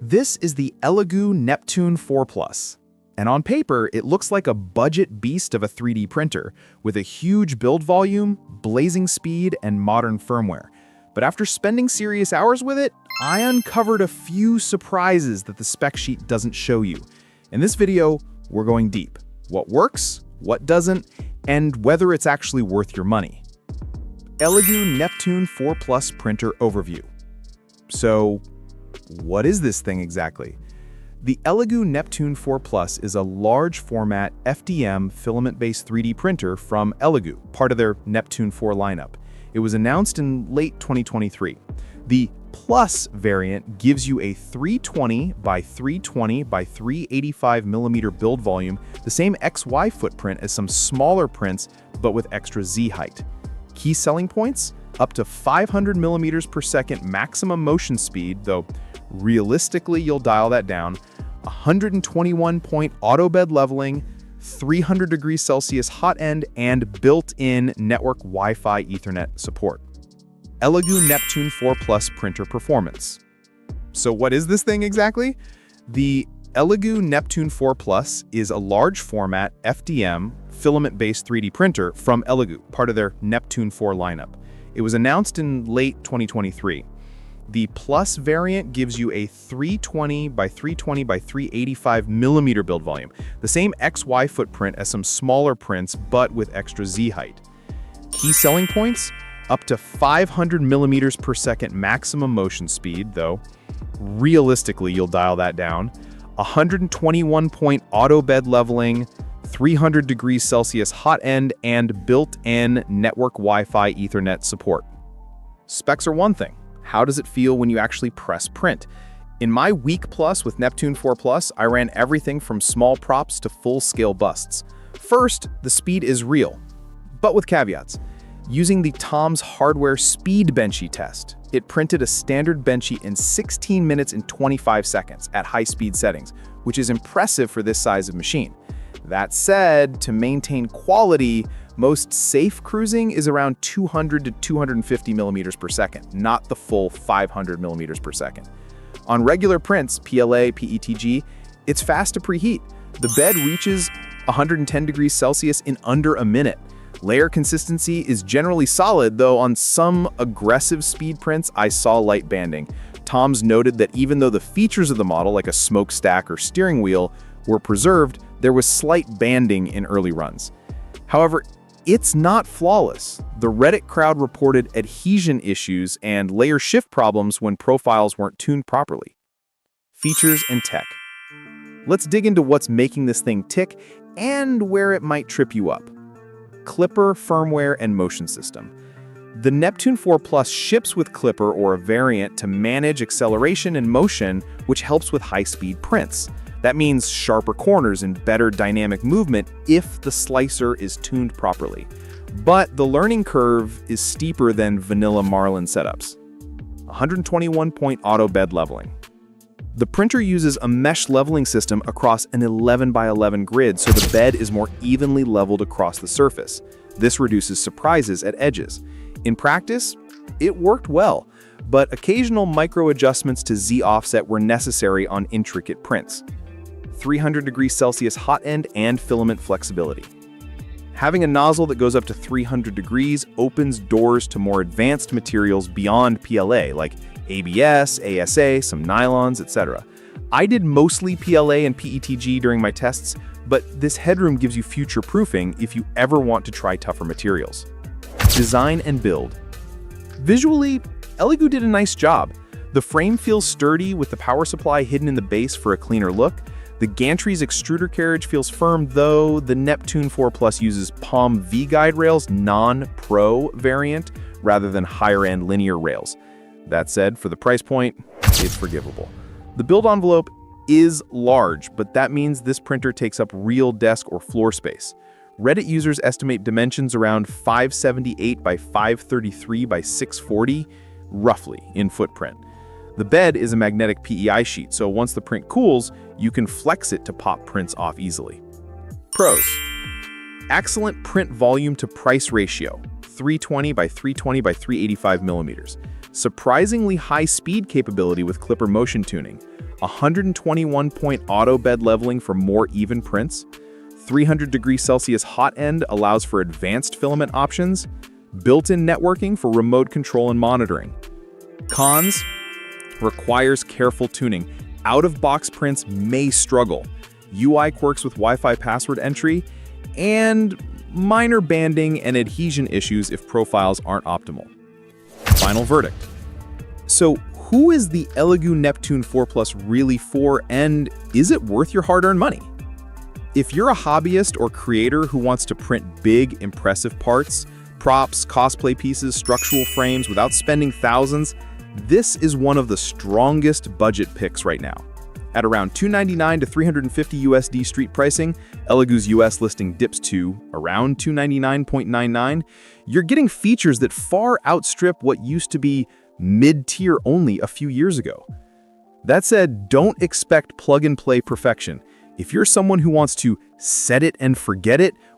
This is the Elegoo Neptune 4 Plus, and on paper, it looks like a budget beast of a 3D printer with a huge build volume, blazing speed, and modern firmware. But after spending serious hours with it, I uncovered a few surprises that the spec sheet doesn't show you. In this video, we're going deep. What works, what doesn't, and whether it's actually worth your money. Elegoo Neptune 4 Plus Printer Overview. So, what is this thing exactly? The Elegoo Neptune 4 Plus is a large format FDM filament-based 3D printer from Elegoo, part of their Neptune 4 lineup. It was announced in late 2023. The Plus variant gives you a 320 by 320 by 385 millimeter build volume, the same XY footprint as some smaller prints, but with extra Z height. Key selling points? Up to 500 millimeters per second maximum motion speed, though realistically you'll dial that down, 121-point auto bed leveling, 300 degrees Celsius hot end, and built-in network Wi-Fi Ethernet support. Elegoo Neptune 4 Plus printer performance. So what is this thing exactly? The Elegoo Neptune 4 Plus is a large format FDM filament-based 3D printer from Elegoo, part of their Neptune 4 lineup. It was announced in late 2023. The Plus variant gives you a 320 by 320 by 385 millimeter build volume, the same XY footprint as some smaller prints, but with extra Z height. Key selling points? Up to 500 millimeters per second maximum motion speed, though realistically you'll dial that down, 121-point auto bed leveling, 300 degrees Celsius hot end, and built-in network Wi-Fi Ethernet support. Specs are one thing. How does it feel when you actually press print? In my week plus with Neptune 4 Plus, I ran everything from small props to full-scale busts. First, the speed is real, but with caveats. Using the Tom's Hardware Speed Benchy test, it printed a standard benchy in 16 minutes and 25 seconds at high-speed settings, which is impressive for this size of machine. That said, to maintain quality, most safe cruising is around 200 to 250 millimeters per second, not the full 500 millimeters per second. On regular prints, PLA, PETG, it's fast to preheat. The bed reaches 110 degrees Celsius in under a minute. Layer consistency is generally solid, though on some aggressive speed prints, I saw light banding. Tom's noted that even though the features of the model, like a smokestack or steering wheel, were preserved, there was slight banding in early runs. However, it's not flawless. The Reddit crowd reported adhesion issues and layer shift problems when profiles weren't tuned properly. Features and tech. Let's dig into what's making this thing tick and where it might trip you up. Clipper, firmware, and motion system. The Neptune 4 Plus ships with Clipper or a variant to manage acceleration and motion, which helps with high-speed prints. That means sharper corners and better dynamic movement if the slicer is tuned properly. But the learning curve is steeper than vanilla Marlin setups. 121-point auto bed leveling. The printer uses a mesh leveling system across an 11 by 11 grid, so the bed is more evenly leveled across the surface. This reduces surprises at edges. In practice, it worked well, but occasional micro adjustments to Z offset were necessary on intricate prints. 300 degrees Celsius hot end and filament flexibility. Having a nozzle that goes up to 300 degrees opens doors to more advanced materials beyond PLA, like ABS, ASA, some nylons, etc. I did mostly PLA and PETG during my tests, but this headroom gives you future proofing if you ever want to try tougher materials. Design and build. Visually, Elegoo did a nice job. The frame feels sturdy with the power supply hidden in the base for a cleaner look. The gantry's extruder carriage feels firm, though the Neptune 4 Plus uses Palm V-Guide rails non-Pro variant rather than higher-end linear rails. That said, for the price point, it's forgivable. The build envelope is large, but that means this printer takes up real desk or floor space. Reddit users estimate dimensions around 578 by 533 by 640, roughly, in footprint. The bed is a magnetic PEI sheet, so once the print cools, you can flex it to pop prints off easily. Pros. Excellent print volume to price ratio, 320 by 320 by 385 millimeters. Surprisingly high speed capability with Clipper motion tuning. 121-point auto bed leveling for more even prints, 300 degrees Celsius hot end allows for advanced filament options, built-in networking for remote control and monitoring. Cons: requires careful tuning. Out-of-box prints may struggle, UI quirks with Wi-Fi password entry, and minor banding and adhesion issues if profiles aren't optimal. Final verdict. So, who is the Elegoo Neptune 4 Plus really for, and is it worth your hard-earned money? If you're a hobbyist or creator who wants to print big, impressive parts, props, cosplay pieces, structural frames without spending thousands, this is one of the strongest budget picks right now. At around $299 to $350 USD street pricing, Elegoo's US listing dips to around $299.99. You're getting features that far outstrip what used to be mid-tier only a few years ago. That said, don't expect plug-and-play perfection. If you're someone who wants to set it and forget it